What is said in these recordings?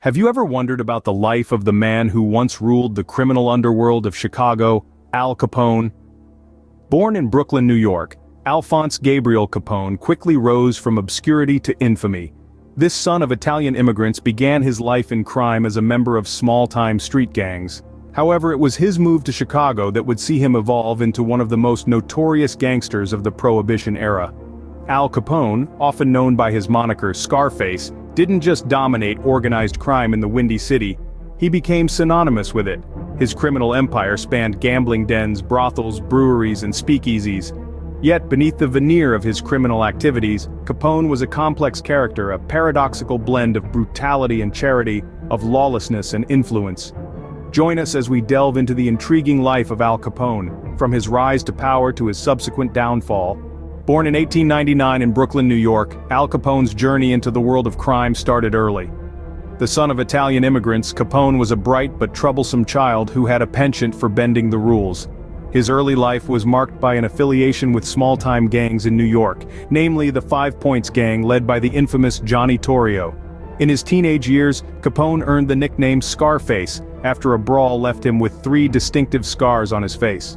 Have you ever wondered about the life of the man who once ruled the criminal underworld of Chicago, Al Capone? Born in Brooklyn, New York, Alphonse Gabriel Capone quickly rose from obscurity to infamy. This son of Italian immigrants began his life in crime as a member of small-time street gangs. However, it was his move to Chicago that would see him evolve into one of the most notorious gangsters of the Prohibition era. Al Capone, often known by his moniker Scarface, didn't just dominate organized crime in the Windy City, he became synonymous with it. His criminal empire spanned gambling dens, brothels, breweries, and speakeasies. Yet beneath the veneer of his criminal activities, Capone was a complex character, a paradoxical blend of brutality and charity, of lawlessness and influence. Join us as we delve into the intriguing life of Al Capone, from his rise to power to his subsequent downfall. Born in 1899 in Brooklyn, New York, Al Capone's journey into the world of crime started early. The son of Italian immigrants, Capone was a bright but troublesome child who had a penchant for bending the rules. His early life was marked by an affiliation with small-time gangs in New York, namely the 5 Points gang led by the infamous Johnny Torrio. In his teenage years, Capone earned the nickname Scarface, after a brawl left him with 3 distinctive scars on his face.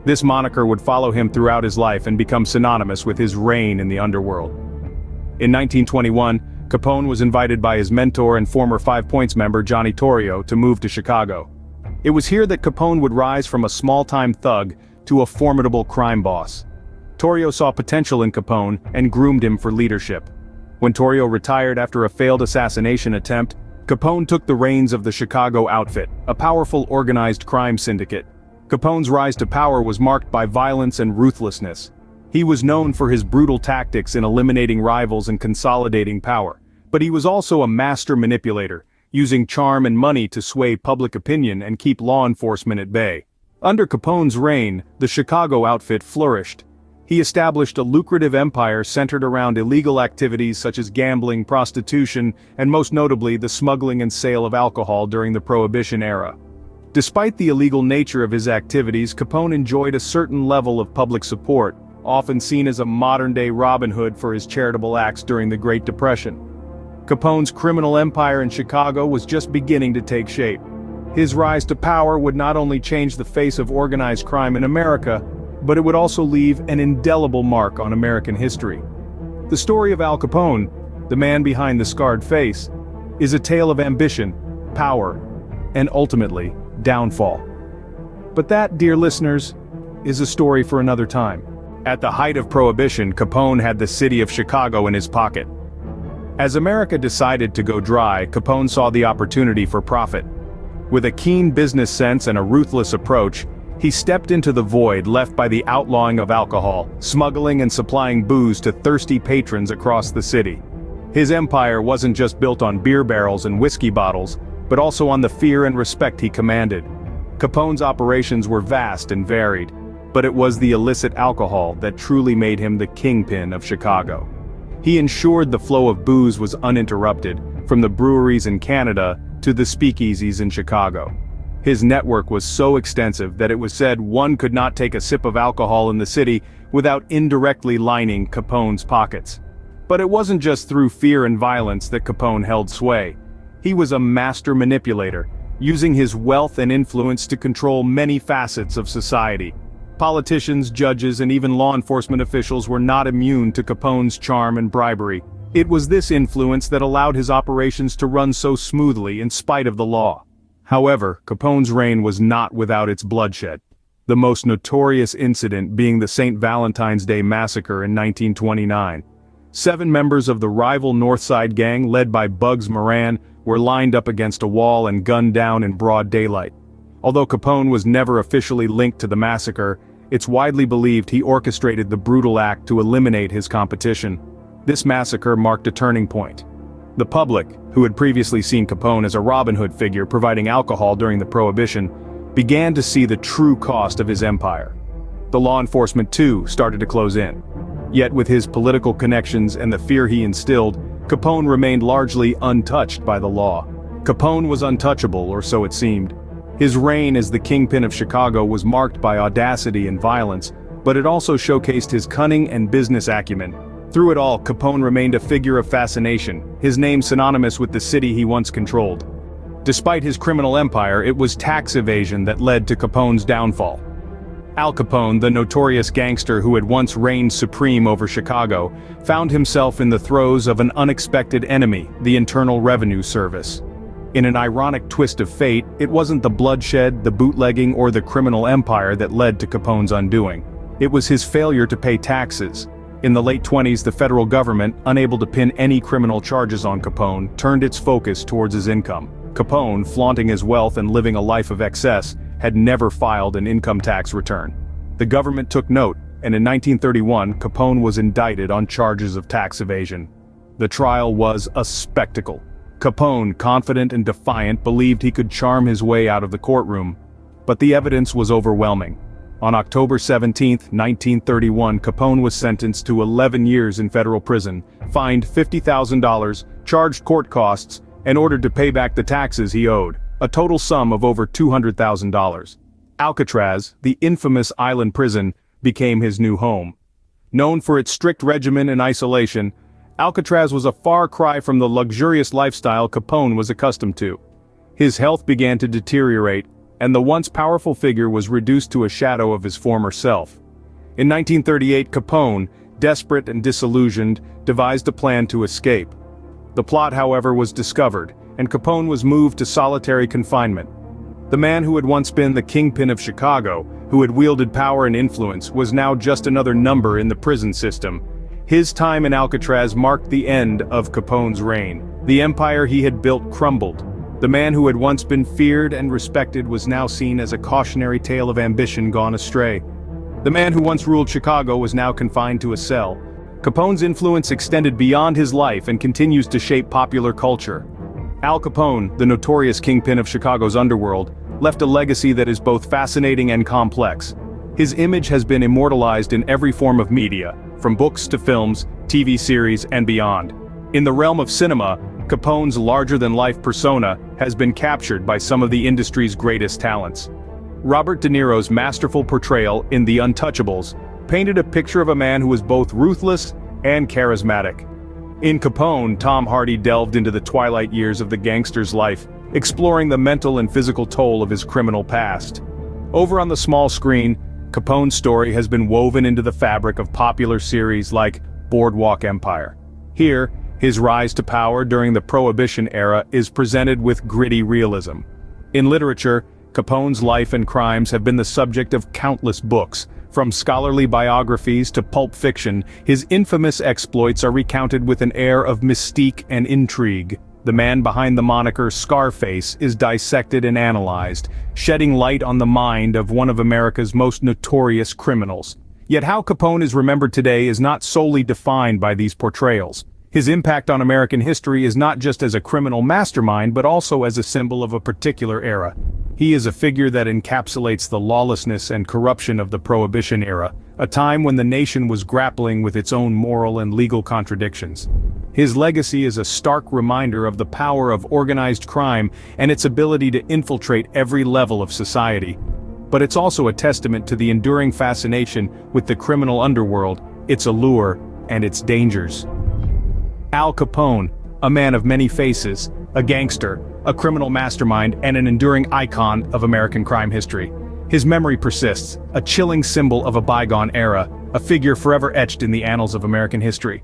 This moniker would follow him throughout his life and become synonymous with his reign in the underworld. In 1921, Capone was invited by his mentor and former 5 Points member Johnny Torrio to move to Chicago. It was here that Capone would rise from a small-time thug to a formidable crime boss. Torrio saw potential in Capone and groomed him for leadership. When Torrio retired after a failed assassination attempt, Capone took the reins of the Chicago outfit, a powerful organized crime syndicate. Capone's rise to power was marked by violence and ruthlessness. He was known for his brutal tactics in eliminating rivals and consolidating power, but he was also a master manipulator, using charm and money to sway public opinion and keep law enforcement at bay. Under Capone's reign, the Chicago outfit flourished. He established a lucrative empire centered around illegal activities such as gambling, prostitution, and most notably the smuggling and sale of alcohol during the Prohibition era. Despite the illegal nature of his activities, Capone enjoyed a certain level of public support, often seen as a modern-day Robin Hood for his charitable acts during the Great Depression. Capone's criminal empire in Chicago was just beginning to take shape. His rise to power would not only change the face of organized crime in America, but it would also leave an indelible mark on American history. The story of Al Capone, the man behind the scarred face, is a tale of ambition, power, and ultimately, downfall. But that, dear listeners, is a story for another time. At the height of Prohibition, Capone had the city of Chicago in his pocket. As America decided to go dry, Capone saw the opportunity for profit. With a keen business sense and a ruthless approach, he stepped into the void left by the outlawing of alcohol, smuggling and supplying booze to thirsty patrons across the city. His empire wasn't just built on beer barrels and whiskey bottles, but also on the fear and respect he commanded. Capone's operations were vast and varied, but it was the illicit alcohol that truly made him the Kingpin of Chicago. He ensured the flow of booze was uninterrupted, from the breweries in Canada to the speakeasies in Chicago. His network was so extensive that it was said one could not take a sip of alcohol in the city without indirectly lining Capone's pockets. But it wasn't just through fear and violence that Capone held sway. He was a master manipulator, using his wealth and influence to control many facets of society. Politicians, judges, and even law enforcement officials were not immune to Capone's charm and bribery. It was this influence that allowed his operations to run so smoothly in spite of the law. However, Capone's reign was not without its bloodshed. The most notorious incident being the St. Valentine's Day Massacre in 1929. 7 members of the rival North Side gang led by Bugs Moran were lined up against a wall and gunned down in broad daylight. Although Capone was never officially linked to the massacre, it's widely believed he orchestrated the brutal act to eliminate his competition. This massacre marked a turning point. The public, who had previously seen Capone as a Robin Hood figure providing alcohol during the Prohibition, began to see the true cost of his empire. The law enforcement too started to close in. Yet with his political connections and the fear he instilled, Capone remained largely untouched by the law. Capone was untouchable, or so it seemed. His reign as the Kingpin of Chicago was marked by audacity and violence, but it also showcased his cunning and business acumen. Through it all, Capone remained a figure of fascination, his name synonymous with the city he once controlled. Despite his criminal empire, it was tax evasion that led to Capone's downfall. Al Capone, the notorious gangster who had once reigned supreme over Chicago, found himself in the throes of an unexpected enemy, the Internal Revenue Service. In an ironic twist of fate, it wasn't the bloodshed, the bootlegging, or the criminal empire that led to Capone's undoing. It was his failure to pay taxes. In the late 1920s, the federal government, unable to pin any criminal charges on Capone, turned its focus towards his income. Capone, flaunting his wealth and living a life of excess, had never filed an income tax return. The government took note, and in 1931, Capone was indicted on charges of tax evasion. The trial was a spectacle. Capone, confident and defiant, believed he could charm his way out of the courtroom. But the evidence was overwhelming. On October 17, 1931, Capone was sentenced to 11 years in federal prison, fined $50,000, charged court costs, and ordered to pay back the taxes he owed, a total sum of over $200,000. Alcatraz, the infamous island prison, became his new home. Known for its strict regimen and isolation, Alcatraz was a far cry from the luxurious lifestyle Capone was accustomed to. His health began to deteriorate, and the once powerful figure was reduced to a shadow of his former self. In 1938, Capone, desperate and disillusioned, devised a plan to escape. The plot, however, was discovered, and Capone was moved to solitary confinement. The man who had once been the Kingpin of Chicago, who had wielded power and influence, was now just another number in the prison system. His time in Alcatraz marked the end of Capone's reign. The empire he had built crumbled. The man who had once been feared and respected was now seen as a cautionary tale of ambition gone astray. The man who once ruled Chicago was now confined to a cell. Capone's influence extended beyond his life and continues to shape popular culture. Al Capone, the notorious kingpin of Chicago's underworld, left a legacy that is both fascinating and complex. His image has been immortalized in every form of media, from books to films, TV series, and beyond. In the realm of cinema, Capone's larger-than-life persona has been captured by some of the industry's greatest talents. Robert De Niro's masterful portrayal in The Untouchables painted a picture of a man who was both ruthless and charismatic. In Capone, Tom Hardy delved into the twilight years of the gangster's life, exploring the mental and physical toll of his criminal past. Over on the small screen, Capone's story has been woven into the fabric of popular series like Boardwalk Empire. Here, his rise to power during the Prohibition era is presented with gritty realism. In literature, Capone's life and crimes have been the subject of countless books. From scholarly biographies to pulp fiction, his infamous exploits are recounted with an air of mystique and intrigue. The man behind the moniker Scarface is dissected and analyzed, shedding light on the mind of one of America's most notorious criminals. Yet how Capone is remembered today is not solely defined by these portrayals. His impact on American history is not just as a criminal mastermind but also as a symbol of a particular era. He is a figure that encapsulates the lawlessness and corruption of the Prohibition era, a time when the nation was grappling with its own moral and legal contradictions. His legacy is a stark reminder of the power of organized crime and its ability to infiltrate every level of society. But it's also a testament to the enduring fascination with the criminal underworld, its allure, and its dangers. Al Capone, a man of many faces, a gangster, a criminal mastermind, and an enduring icon of American crime history. His memory persists, a chilling symbol of a bygone era, a figure forever etched in the annals of American history.